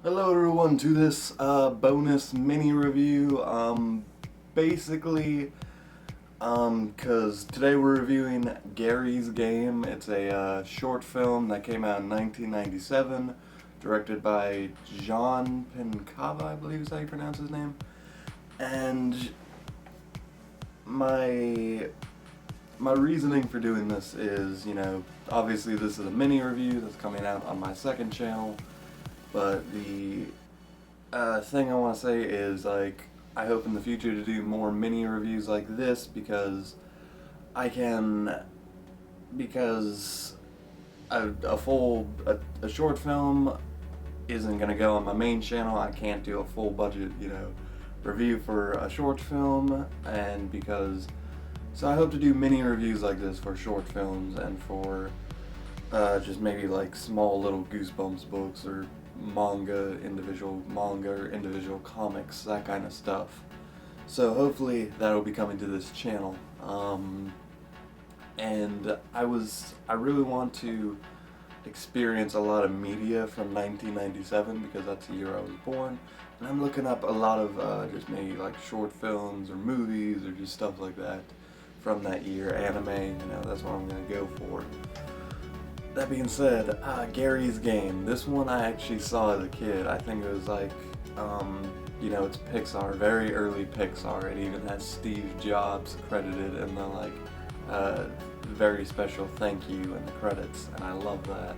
Hello everyone to this bonus mini review. Basically, cause today we're reviewing Gary's Game. It's a short film that came out in 1997, directed by Jan Pinkava, I believe is how you pronounce his name. And my my reasoning for doing this is, obviously this is a mini review that's coming out on my second channel. But the thing I want to say is, I hope in the future to do more mini reviews like this because a short film isn't going to go on my main channel. I can't do a full budget, review for a short film, so I hope to do mini reviews like this for short films and for just maybe like small little Goosebumps books or individual comics, that kind of stuff. So hopefully that'll be coming to this channel. And I really want to experience a lot of media from 1997 because that's the year I was born. And I'm looking up a lot of just maybe like short films or movies or just stuff like that from that year, anime, that's what I'm gonna go for. That being said, Gary's Game. This one I actually saw as a kid. I think it was it's Pixar, very early Pixar. It even has Steve Jobs credited in the very special thank you in the credits, and I love that.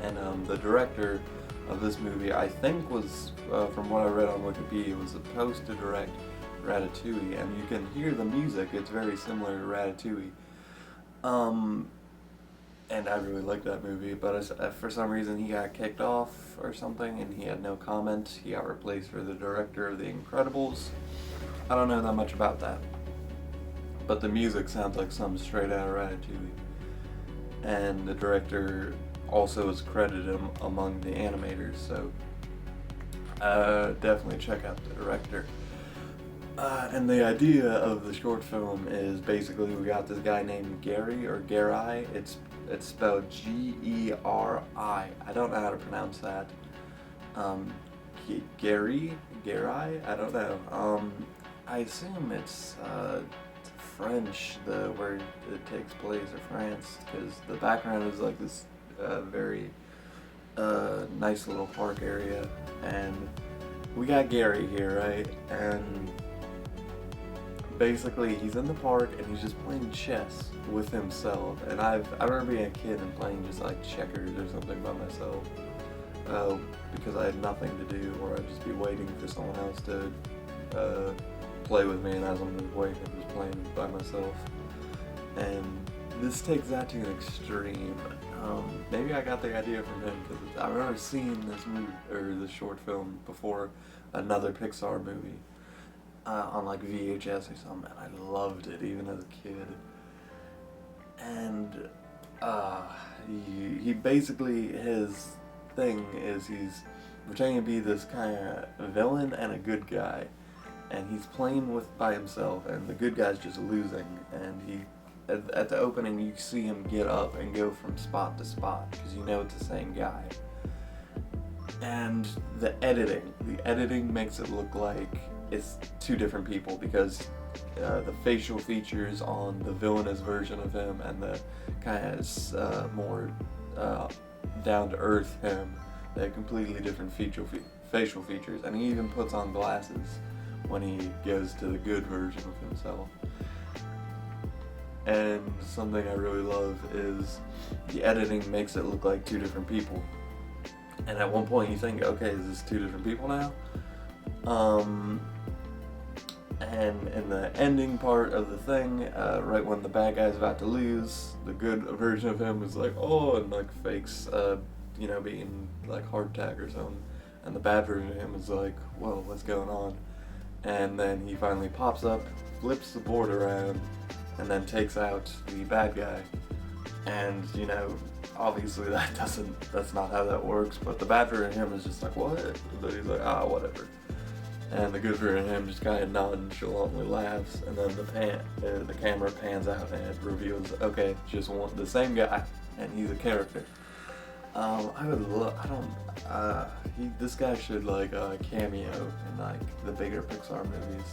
And the director of this movie, I think was, from what I read on Wikipedia, was supposed to direct Ratatouille, and you can hear the music. It's very similar to Ratatouille. And I really liked that movie, but for some reason he got kicked off or something and he had no comment. He got replaced for the director of The Incredibles. I don't know that much about that, but the music sounds like something straight out of Ratatouille. And the director also is credited among the animators, so definitely check out the director. And the idea of the short film is basically we got this guy named Gary, or Geri. It's spelled Geri. I don't know how to pronounce that. Gary? I don't know. I assume it's French, where it takes place, or France, because the background is like this very nice little park area, and we got Gary here, right? And basically he's in the park and he's just playing chess with himself, and I remember being a kid and playing just like checkers or something by myself, because I had nothing to do, or I'd just be waiting for someone else to play with me, and as I'm just waiting, I'm just playing by myself. And this takes that to an extreme. Maybe I got the idea from him because I remember seeing this movie or this short film before another Pixar movie. On like VHS or something, and I loved it even as a kid. And he basically, his thing is he's pretending to be this kind of villain and a good guy, and he's playing by himself, and the good guy's just losing. And at the opening you see him get up and go from spot to spot because it's the same guy. And the editing makes it look like it's two different people, because the facial features on the villainous version of him and the kind of more down-to-earth him, they're completely different facial features. And he even puts on glasses when he goes to the good version of himself. And something I really love is the editing makes it look like two different people. And at one point you think, okay, is this two different people now? And in the ending part of the thing, right when the bad guy's about to lose, the good version of him is like, oh, and like fakes, being like heart attack or something. And the bad version of him is like, whoa, what's going on? And then he finally pops up, flips the board around, and then takes out the bad guy. And, obviously that's not how that works, but the bad version of him is just like, what? But he's like, whatever. And the good version of him just kind of nonchalantly laughs, and then the camera pans out and it reveals, okay, just the same guy, and he's a character. I would love. I don't. This guy should like cameo in like the bigger Pixar movies.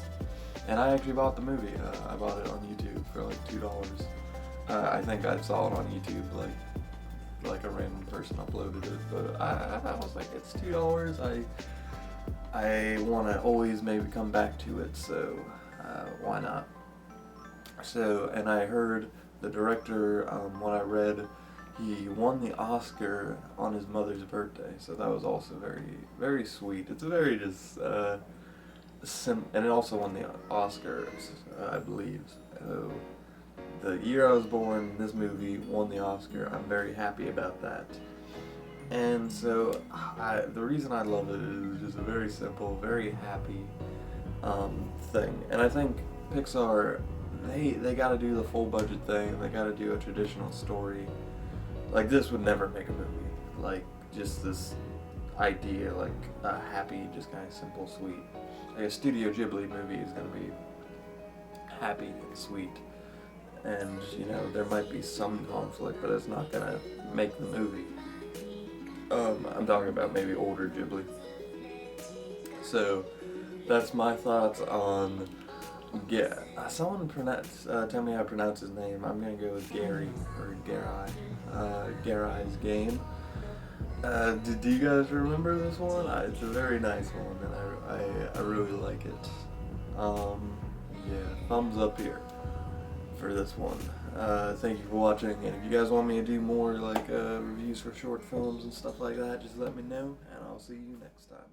And I actually bought the movie. I bought it on YouTube for like $2. I think I saw it on YouTube like a random person uploaded it, but I was like, it's $2. I want to always maybe come back to it, so why not? So, and I heard the director, when I read, he won the Oscar on his mother's birthday, so that was also very, very sweet. It's a very just, and it also won the Oscars, I believe. So, the year I was born, this movie won the Oscar. I'm very happy about that. And so, the reason I love it is just a very simple, very happy thing. And I think Pixar, they got to do the full budget thing. They got to do a traditional story. Like this would never make a movie. Like just this idea, like a happy, just kind of simple, sweet. Like a Studio Ghibli movie is gonna be happy and sweet. And you know there might be some conflict, but it's not gonna make the movie. I'm talking about maybe older Ghibli. So that's my thoughts on. Yeah, someone tell me how to pronounce his name. I'm gonna go with Gary or GERI'S game. Do you guys remember this one? It's a very nice one, and I really like it. Yeah, thumbs up here for this one. Thank you for watching, and if you guys want me to do more like reviews for short films and stuff like that, just let me know, and I'll see you next time.